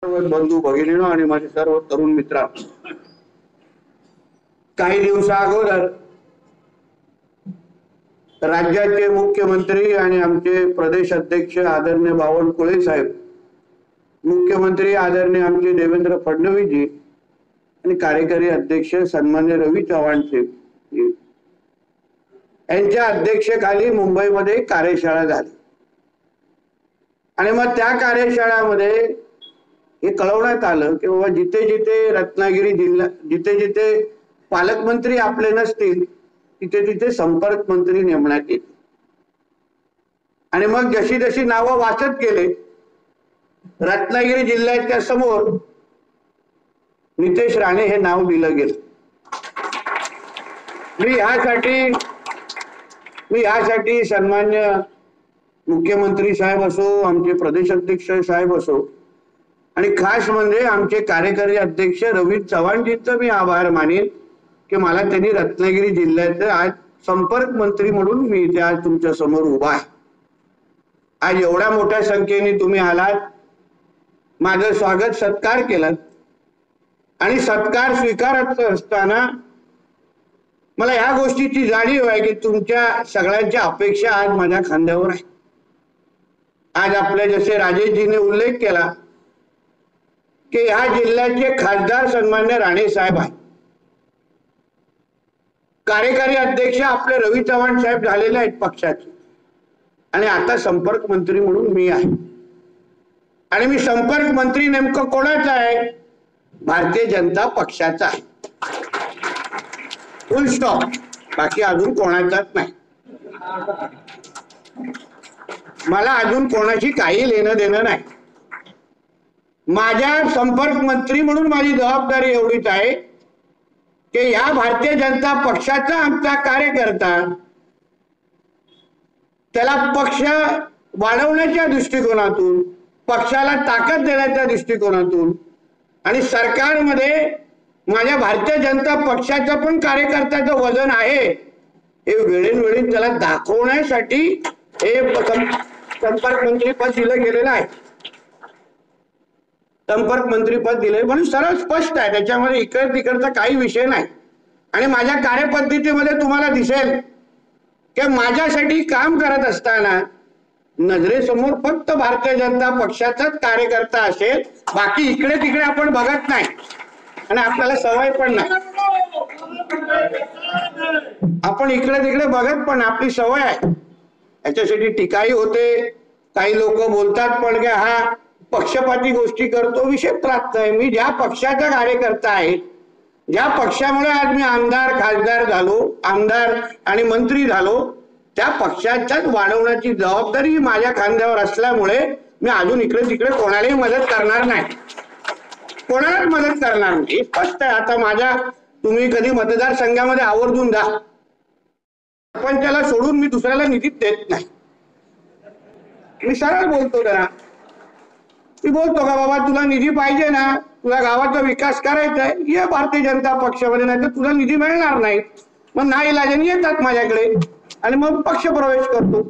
बंधू भगिनीनो आणि माझे सर्व तरुण मित्र, काही दिवसा अगोदर राज्याचे मुख्यमंत्री आणि आमचे प्रदेश अध्यक्ष आदरणीय बावनकुळे साहेब, मुख्यमंत्री आदरणीय आमचे देवेंद्र फडणवीस जी आणि कार्यकारी अध्यक्ष सन्मान्य रवी चव्हाण साहेब यांच्या अध्यक्षतेखाली मुंबईमध्ये कार्यशाळा झाली आणि मग त्या कार्यशाळेमध्ये हे कळवण्यात आलं की बाबा जिथे जिथे रत्नागिरी जिल्हा जिथे जिथे पालकमंत्री आपले नसतील तिथे तिथे संपर्क मंत्री नेमण्यात येतील। आणि मग जशी जशी नावं वाचत गेले रत्नागिरी जिल्ह्याच्या समोर नितेश राणे हे नाव दिलं गेलं। मी यासाठी सन्मान्य मुख्यमंत्री साहेब असो, आमचे प्रदेश अध्यक्ष साहेब असो आणि खास म्हणजे आमचे कार्यकारी अध्यक्ष रवी चव्हाणजींचं मी आभार मानेन की मला त्यांनी रत्नागिरी जिल्ह्याचे आज संपर्क मंत्री म्हणून मी इथे आज तुमच्या समोर उभा आहे। आज एवढ्या मोठ्या संख्येने तुम्ही आलात, माझं स्वागत सत्कार केलात आणि सत्कार स्वीकारत असताना मला या गोष्टीची जाणीव आहे की तुमच्या सगळ्यांच्या अपेक्षा आज माझ्या खांद्यावर आहे। आज आपल्या जसे राजेशजीने उल्लेख केला की या जिल्ह्याचे खासदार सन्मान्य राणे साहेब आहेत, कार्यकारी अध्यक्ष आपले रवी चव्हाण साहेब झालेले आहेत पक्षाचे आणि आता संपर्क मंत्री म्हणून मी आहे। आणि मी संपर्क मंत्री नेमकं कोणाचा आहे? भारतीय जनता पक्षाचा आहे, फुल स्टॉप, बाकी अजून कोणाचाच नाही। मला अजून कोणाशी काही लेणं देणं नाही। माझ्या संपर्क मंत्री म्हणून माझी जबाबदारी एवढीच आहे की या भारतीय जनता पक्षाचा आमचा कार्यकर्ता त्याला पक्ष वाढवण्याच्या दृष्टिकोनातून, पक्षाला ताकद देण्याच्या दृष्टिकोनातून आणि सरकारमध्ये माझ्या भारतीय जनता पक्षाचं पण कार्यकर्त्याचं वजन आहे हे वेळोवेळी त्याला दाखवण्यासाठी हे संपर्क मंत्री पद दिलं गेलेलं आहे। संपर्क मंत्री पद दिले म्हणून सरळ स्पष्ट आहे, त्याच्यामध्ये इकड तिकडचा काही विषय नाही। आणि माझ्या कार्यपद्धतीमध्ये तुम्हाला दिसेल की माझ्यासाठी काम करत असताना नजरेसमोर फक्त भारतीय जनता पक्षाचाच कार्यकर्ता असेल, बाकी इकडे तिकडे आपण बघत नाही आणि आपल्याला सवय पण नाही। आपण इकडे तिकडे बघत पण आपली सवय आहे, याच्यासाठी टीकाही होते, काही लोक बोलतात पण की हा पक्षपाती गोष्टी करतो, विषय प्राप्त आहे। मी ज्या पक्षाचा कार्यकर्ता आहे, ज्या पक्षामुळे आज मी आमदार खासदार झालो, आमदार आणि मंत्री झालो, त्या पक्षाच्याच वाढवण्याची जबाबदारी माझ्या खांद्यावर असल्यामुळे मी अजून इकडे तिकडे कोणालाही मदत करणार नाही, कोणालाच मदत करणार नाही, स्पष्ट आहे। आता माझ्या तुम्ही कधी मतदारसंघामध्ये आवर्जून जा, पण त्याला सोडून मी दुसऱ्याला निधी देत नाही। मी सरळ बोलतो, जरा मी बोलतो का बाबा तुला निधी पाहिजे ना, तुला गावाचा विकास करायचा आहे, ये भारतीय जनता पक्षामध्ये, नाही तर तुला निधी मिळणार नाही। मग नाही इलाजाने येतात माझ्याकडे आणि मग पक्ष प्रवेश करतो।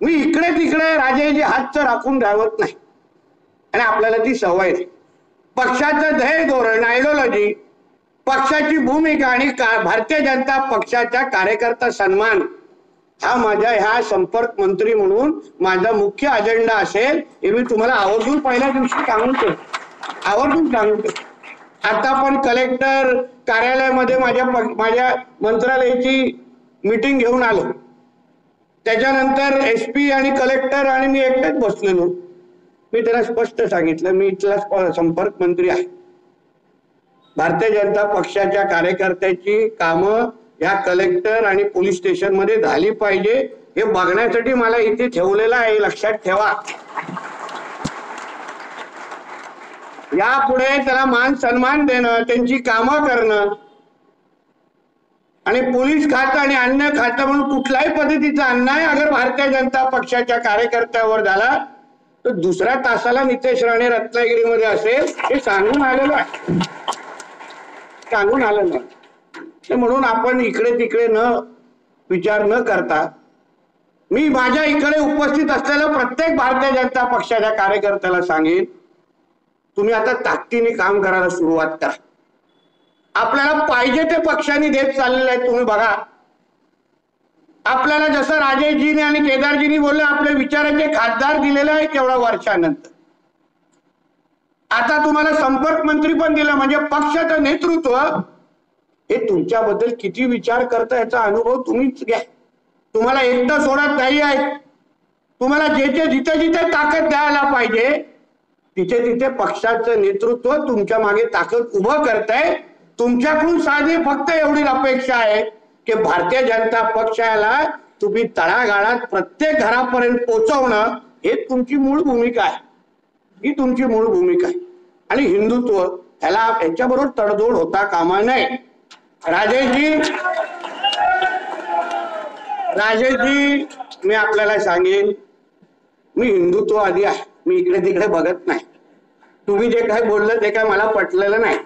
मी इकडे तिकडे राजेजी हातचं राखून राहत नाही आणि आपल्याला ती सवय आहे। पक्षाचं ध्येय धोरण, आयडिओलॉजी, पक्षाची भूमिका आणि भारतीय जनता पक्षाचा कार्यकर्ता सन्मान हा माझ्या ह्या संपर्क मंत्री म्हणून माझा मुख्य अजेंडा असेल हे मी तुम्हाला आवर्जून पहिल्या दिवशी सांगतो, आवर्जून सांगतो। आता पण कलेक्टर कार्यालयामध्ये माझ्या मंत्रालयाची मीटिंग घेऊन आलो, त्याच्यानंतर SP आणि कलेक्टर आणि मी एकटेच बसलेलो। मी त्याला स्पष्ट सांगितलं मी इथला संपर्क मंत्री आहे, भारतीय जनता पक्षाच्या कार्यकर्त्याची कामं या कलेक्टर आणि पोलीस स्टेशन मध्ये झाली पाहिजे हे बघण्यासाठी मला इथे ठेवलेलं आहे, लक्षात ठेवा। यापुढे त्याला मान सन्मान देणं, त्यांची कामं करणं आणि पोलीस खातं आणि अन्य खातं म्हणून कुठल्याही पद्धतीचा अन्याय अगर भारतीय जनता पक्षाच्या कार्यकर्त्यावर झाला तर दुसऱ्या तासाला नितेश राणे रत्नागिरीमध्ये असेल हे सांगून आलेलं आहे, सांगून आलेलं आहे। म्हणून आपण इकडे तिकडे न विचार न करता मी माझ्या इकडे उपस्थित असलेल्या प्रत्येक भारतीय जनता पक्षाच्या कार्यकर्त्याला सांगेन तुम्ही आता ताकदीने काम करायला सुरुवात करा. आपल्याला पाहिजे ते पक्षांनी देत चाललेले आहेत. तुम्ही बघा, आपल्याला जसं राजेशजीने आणि केदारजींनी बोलले आपले विचारांचे खासदार दिलेले आहेत एवढ्या वर्षानंतर. आता तुम्हाला संपर्क मंत्री पण दिलं, म्हणजे पक्षाचं नेतृत्व हे तुमच्याबद्दल किती विचार करतं याचा अनुभव तुम्हीच घ्या. तुम्हाला एकटं सोडत नाही आहे. तुम्हाला जिथे जिथे ताकद द्यायला पाहिजे तिथे तिथे पक्षाचं नेतृत्व तुमच्या मागे ताकद उभं करतंय. तुमच्याकडून साधी फक्त एवढी अपेक्षा आहे की भारतीय जनता पक्षाला तुम्ही तळागाळात प्रत्येक घरापर्यंत पोहोचवणं हे तुमची मूळ भूमिका आहे. ही तुमची मूळ भूमिका आहे. आणि हिंदुत्व याला याच्याबरोबर तडजोड होता कामा नये. राजेशजी मी आपल्याला सांगेन, मी हिंदुत्ववादी आहे. मी इकडे तिकडे बघत नाही. तुम्ही जे काय बोललं ते काय मला पटलेलं नाही.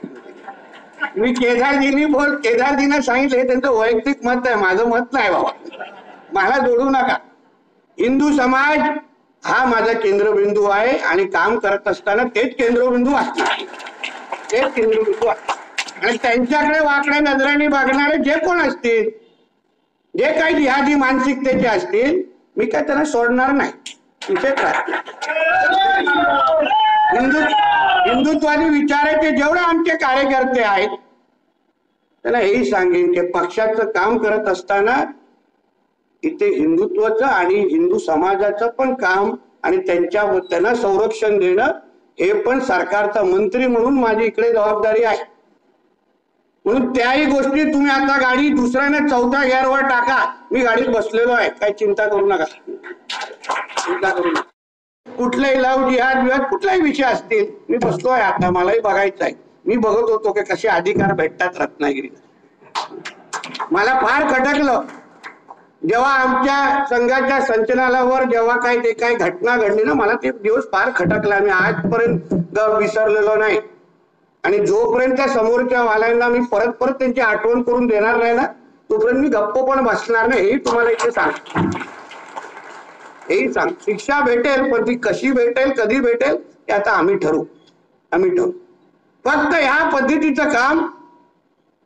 मी केदारजींना सांगितलं त्यांचं वैयक्तिक मत आहे, माझं मत नाही बाबा, मला जोडू नका. हिंदू समाज हा माझा केंद्रबिंदू आहे आणि काम करत असताना तेच केंद्रबिंदू असणार, तेच केंद्रबिंदू आहे. आणि त्यांच्याकडे वाकड्या नजरेने बघणारे जे कोण असतील, जे काही जिहादी मानसिकतेचे असतील, मी काय त्यांना सोडणार नाही. तिथेच राहतील. हिंदुत्वादी विचाराचे जेवढे आमचे कार्यकर्ते आहेत त्यांना हेही सांगेन की पक्षाचं काम करत असताना इथे हिंदुत्वाचं आणि हिंदू समाजाचं पण काम आणि त्यांना संरक्षण देणं हे पण सरकारचा मंत्री म्हणून माझी इकडे जबाबदारी आहे. म्हणून त्याही गोष्टी तुम्ही आता गाडी दुसऱ्याने चौथ्या गिअरवर टाका, मी गाडीत बसलेलो आहे, काही चिंता करू नका. चिंता करू नका. कुठलाही लव जिहाद विहाद कुठलाही विषय असतील मी बसलोय. आता मलाही बघायचं आहे. मी बघत होतो की कसे अधिकार भेटतात रत्नागिरीत. मला फार खटकलं जेव्हा आमच्या संघाच्या संचलनावर जेव्हा काही घटना घडली ना, मला ते दिवस फार खटकला. मी आजपर्यंत विसरलेलो नाही. आणि जोपर्यंत त्या समोरच्या वाल्यांना मी परत परत त्यांची आठवण करून देणार नाही ना, तोपर्यंत मी गप्प पण बसणार नाही. हेही तुम्हाला इथे सांग, हेही सांग. शिक्षा भेटेल, पण ती कशी भेटेल, कधी भेटेल हे आता आम्ही ठरवू. फक्त ह्या पद्धतीचं काम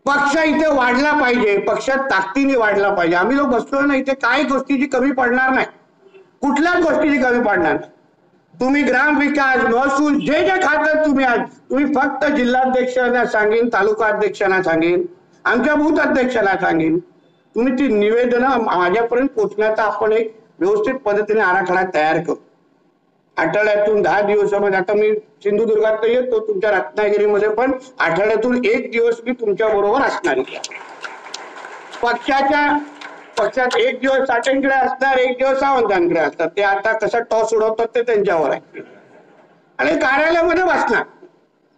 पक्ष इथे वाढला पाहिजे, पक्षात ताकदीने वाढला पाहिजे. आम्ही लोक बसतो ना इथे, काही गोष्टीची कमी पडणार नाही, कुठल्याच गोष्टीची कमी पडणार नाही. तुम्ही ग्रामविकास, महसूल जे जे खातं तुम्ही फक्त जिल्हाध्यक्षांना सांगेन, तालुका अध्यक्षांना सांगेन, आमच्या बूथ अध्यक्षांना सांगेन, तुम्ही ती निवेदनं माझ्यापर्यंत पोहोचण्याचा आपण एक व्यवस्थित पद्धतीने आराखडा तयार करू. आठवड्यातून 10 दिवसामध्ये, आता मी सिंधुदुर्गात येतो, तुमच्या रत्नागिरीमध्ये पण आठवड्यातून 1 दिवस मी तुमच्या बरोबर असणार. पक्षात 1 दिवस साठेंकडे असणार, 1 दिवस सावंतांकडे असतात. ते आता कसं टॉस उडवतात ते त्यांच्यावर आहे. आणि कार्यालयामध्ये बसणार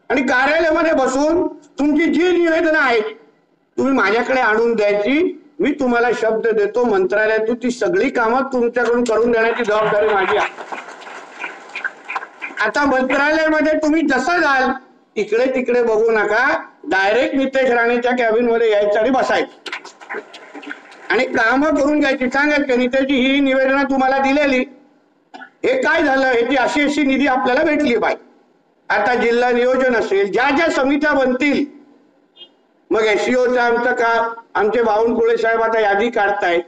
आणि कार्यालयामध्ये बसून तुमची जी निवेदनं आहेत तुम्ही माझ्याकडे आणून द्यायची. मी तुम्हाला शब्द देतो, मंत्रालयातून ती सगळी कामं तुमच्याकडून करून देण्याची जबाबदारी माझी आहे. आता मंत्रालयामध्ये तुम्ही जसं जाल इकडे तिकडे बघू नका, डायरेक्ट नितेश राणेच्या कॅबिन मध्ये यायचं आणि बसायचं आणि कामं करून घ्यायची. सांगायचं नितेशजी ही निवेदनं तुम्हाला दिलेली, हे काय झालं, ह्याची अशी निधी आपल्याला भेटली पाहिजे. आता जिल्हा नियोजन असेल, ज्या ज्या समित्या बनतील, मग एसईओचं आमचं काम, आमचे बावनकुळे साहेब आता यादी काढतायत.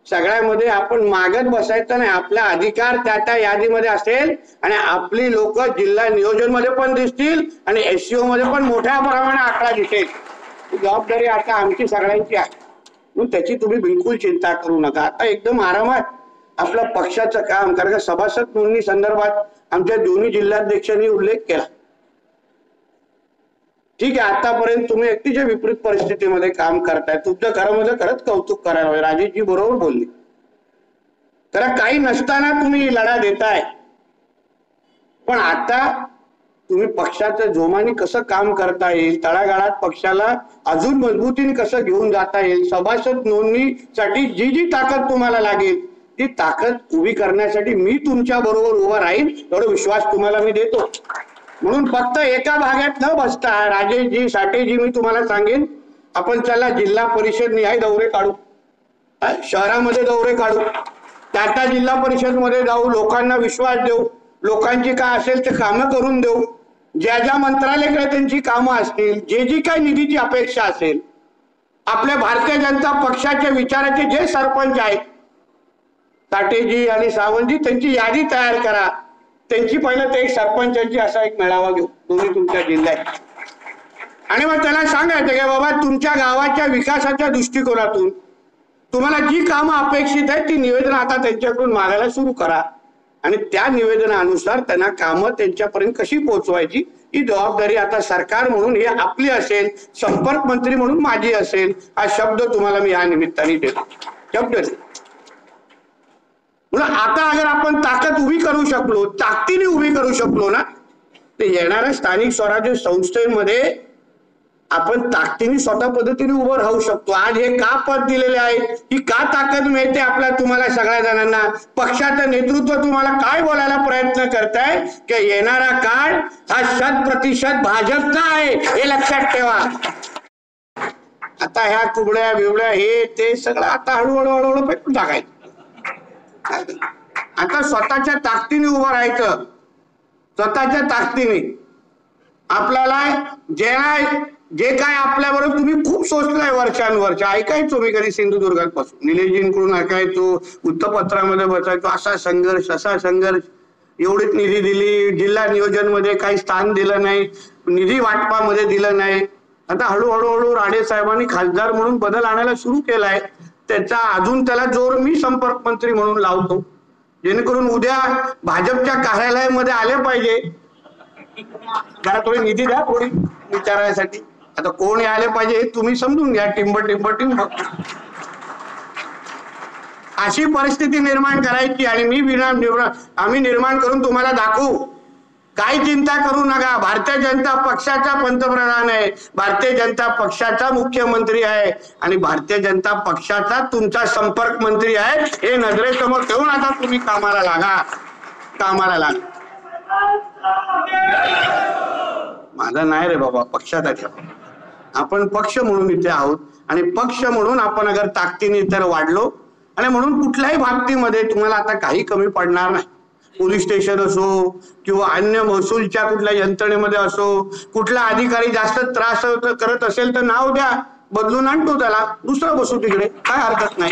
सगळ्यामध्ये आपण मागत बसायचं नाही. आपला अधिकार त्या यादीमध्ये असेल आणि आपली लोक जिल्हा नियोजन मध्ये पण दिसतील आणि एसईओ मध्ये पण मोठ्या प्रमाणात आकडा दिसेल. जबाबदारी आता आमची सगळ्यांची आहे, म्हणून त्याची तुम्ही बिलकुल चिंता करू नका. आता एकदम आरामात आपलं पक्षाचं काम, कारण का सभासद नोंदणी संदर्भात आमच्या दोन्ही जिल्हाध्यक्षांनी उल्लेख केला. ठीक आहे, आतापर्यंत तुम्ही अतिशय विपरीत परिस्थितीमध्ये काम करताय, तुमच्या घरामध्ये खरंच कौतुक करायला हवं. राजेशजी बरोबर बोलली, कारण काही नसताना तुम्ही लढा देताय. पण आता तुम्ही पक्षाच्या जोमाने कसं काम करता येईल, तळागाळात पक्षाला अजून मजबूतीने कसं घेऊन जाता येईल, सभासद नोंदणीसाठी जी जी ताकद तुम्हाला लागेल ती ताकद उभी करण्यासाठी मी तुमच्या बरोबर उभा राहील, एवढा विश्वास तुम्हाला मी देतो. म्हणून फक्त एका भागात न बसता राजेशजी, साठेजी, मी तुम्हाला सांगेन, आपण चला जिल्हा परिषद निहाय दौरे काढू, शहरामध्ये दौरे काढू, त्या जिल्हा परिषद मध्ये जाऊ, लोकांना विश्वास देऊ, लोकांची काय असेल ते कामं करून देऊ. ज्या ज्या मंत्रालयाकडे त्यांची कामं असतील, जे जी काही निधीची अपेक्षा असेल, आपल्या भारतीय जनता पक्षाच्या विचाराचे जे सरपंच आहेत, ताटेजी आणि सावंतजी, त्यांची यादी तयार करा. त्यांची पहिलं ते एक सरपंचांची असा एक मेळावा घेऊ दोन्ही तुमच्या जिल्ह्यात, आणि मग त्याला सांगायचं की बाबा तुमच्या गावाच्या विकासाच्या दृष्टिकोनातून तुम्हाला जी कामं अपेक्षित आहेत ती निवेदन आता त्यांच्याकडून मागायला सुरू करा, आणि त्या निवेदनानुसार त्यांना कामं त्यांच्यापर्यंत कशी पोहोचवायची ही जबाबदारी आता सरकार म्हणून ही आपली असेल, संपर्क मंत्री म्हणून माझी असेल. हा शब्द तुम्हाला मी या निमित्ताने देतो, शब्द देतो. म्हणून आता अगर आपण ताकद उभी करू शकलो, ताकदीने उभी करू शकलो ना, तर येणाऱ्या स्थानिक स्वराज्य संस्थेमध्ये आपण ताकदीने स्वतः पद्धतीने उभं राहू शकतो. आज हे का पद दिलेले आहे, ही का ताकद मिळते आपल्या तुम्हाला सगळ्या जणांना, पक्षाचं नेतृत्व तुम्हाला काय बोलायला प्रयत्न करताय की येणारा काळ हा 100% भाजपचा आहे, हे लक्षात ठेवा. आता ह्या कुबड्या बिबड्या हे ते सगळं आता हळूहळू हळूहळू पेटून टाकायचं. आता स्वतःच्या ताकदीने उभं राहायचं, स्वतःच्या ताकदीने. आपल्याला जे काय आपल्याबरोबर तुम्ही खूप सोचलाय वर्षानुवर्ष, ऐकायचो मी कधी सिंधुदुर्गात पासून, निलेशजींकडून ऐकायचो, वृत्तपत्रामध्ये बसायचो, असा संघर्ष असा संघर्ष, एवढीच निधी दिली, जिल्हा नियोजन मध्ये काही स्थान दिलं नाही, निधी वाटपामध्ये दिलं नाही. आता हळूहळू राणे साहेबांनी खासदार म्हणून बदल आणायला सुरू केलाय. त्याचा अजून त्याला जोर मी संपर्क मंत्री म्हणून लावतो, जेणेकरून उद्या भाजपच्या कार्यालयामध्ये आले पाहिजे. जरा थोडी निधी द्या थोडी विचारायसाठी. आता कोण आले पाहिजे हे तुम्ही समजून घ्या. टिंब अशी परिस्थिती निर्माण करायची, आणि आम्ही निर्माण करून तुम्हाला दाखवू. काही चिंता करू नका. भारतीय जनता पक्षाचा पंतप्रधान आहे, भारतीय जनता पक्षाचा मुख्यमंत्री आहे, आणि भारतीय जनता पक्षाचा तुमचा संपर्क मंत्री आहे. हे नजरेसमोर ठेवून आता तुम्ही कामाला लागा, कामाला लागा. माझा नाही रे बाबा, पक्षाचा ठेवा. आपण पक्ष म्हणून इथे आहोत, आणि पक्ष म्हणून आपण अगर ताकदीने तर वाढलो, आणि म्हणून कुठल्याही बाबतीमध्ये तुम्हाला आता काही कमी पडणार नाही. पोलीस स्टेशन असो किंवा अन्य महसूलच्या कुठल्या यंत्रणेमध्ये असो, कुठला अधिकारी जास्त त्रास करत असेल तर नाव द्या, बदलून आणतो त्याला, दुसरा बसू तिकडे, काय हरकत नाही.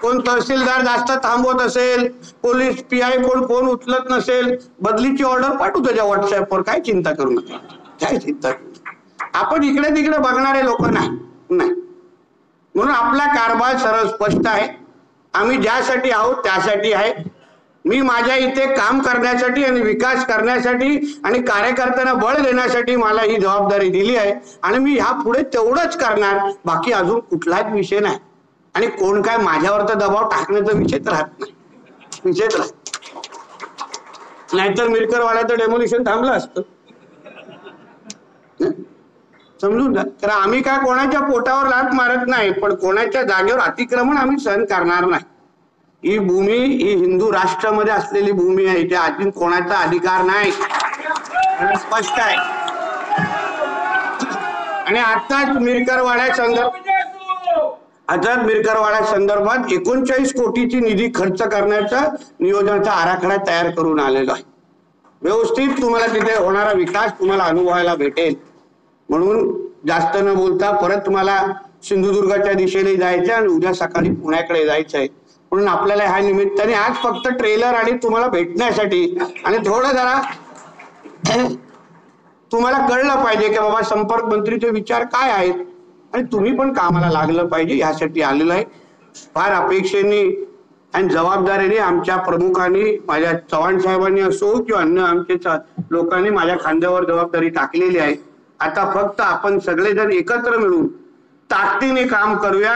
कोण तहसीलदार जास्त थांबवत असेल, पोलीस PI कोण फोन उचलत नसेल, बदलीची ऑर्डर पाठवू त्याच्या व्हॉट्सअपवर. काय चिंता करू नका, काय चिंता करू. आपण इकडे तिकडे बघणारे लोक नाही. म्हणून आपला कारभार सरळ स्पष्ट आहे. आम्ही ज्यासाठी आहोत त्यासाठी आहे. मी माझ्या इथे काम करण्यासाठी आणि विकास करण्यासाठी आणि कार्यकर्त्यांना बळ देण्यासाठी मला ही जबाबदारी दिली आहे, आणि मी ह्या पुढे तेवढंच करणार. बाकी अजून कुठलाच विषय नाही, आणि कोण काय माझ्यावर तर दबाव टाकण्याचा विषयच राहत नाही, विषयच राहत. नाहीतर मिरकरवाड्याचं डेमोलिशन थांबलं असतं, समजून जा. तर आम्ही काय कोणाच्या पोटावर लाथ मारत नाही, पण कोणाच्या जागेवर अतिक्रमण आम्ही सहन करणार नाही. ही भूमी ही हिंदू राष्ट्रामध्ये असलेली भूमी आहे, इथे अजून कोणाचा अधिकार नाही, स्पष्ट आहे. आणि आताच मिरकरवाड्या संदर्भात 39 कोटीची निधी खर्च करण्याचा नियोजनाचा आराखडा तयार करून आलेला आहे. व्यवस्थित तुम्हाला तिथे होणारा विकास तुम्हाला अनुभवायला भेटेल. म्हणून जास्त न बोलता परत तुम्हाला सिंधुदुर्गाच्या दिशेने जायचं आणि उद्या सकाळी पुण्याकडे जायचं आहे. म्हणून आपल्याला ह्या निमित्ताने आज फक्त ट्रेलर आणि तुम्हाला भेटण्यासाठी आणि थोडं जरा तुम्हाला कळलं पाहिजे की बाबा संपर्क मंत्रीचे विचार काय आहेत, आणि तुम्ही पण कामाला लागलं पाहिजे यासाठी आलेलं आहे. फार अपेक्षेने आणि जबाबदारीने आमच्या प्रमुखांनी, माझ्या चव्हाण साहेबांनी असो किंवा अन्य आमचे लोकांनी माझ्या खांद्यावर जबाबदारी टाकलेली आहे. आता फक्त आपण सगळेजण एकत्र मिळून ताकदीने काम करूया.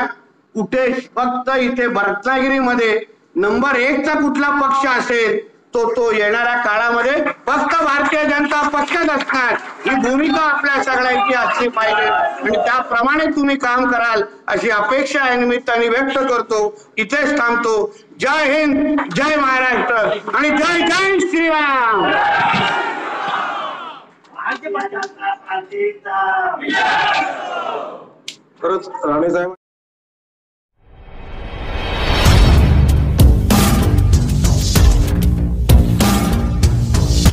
कुठे फक्त इथे रत्नागिरीमध्ये नंबर 1 चा कुठला पक्ष असेल तो येणाऱ्या काळामध्ये फक्त भारतीय जनता पक्षच असणार, ही भूमिका आपल्या सगळ्यांची असली पाहिजे, आणि त्याप्रमाणे तुम्ही काम कराल अशी अपेक्षा या निमित्ताने व्यक्त करतो. इथेच थांबतो. जय हिंद, जय महाराष्ट्र आणि जय जय श्रीराम. खरंच राणे साहेब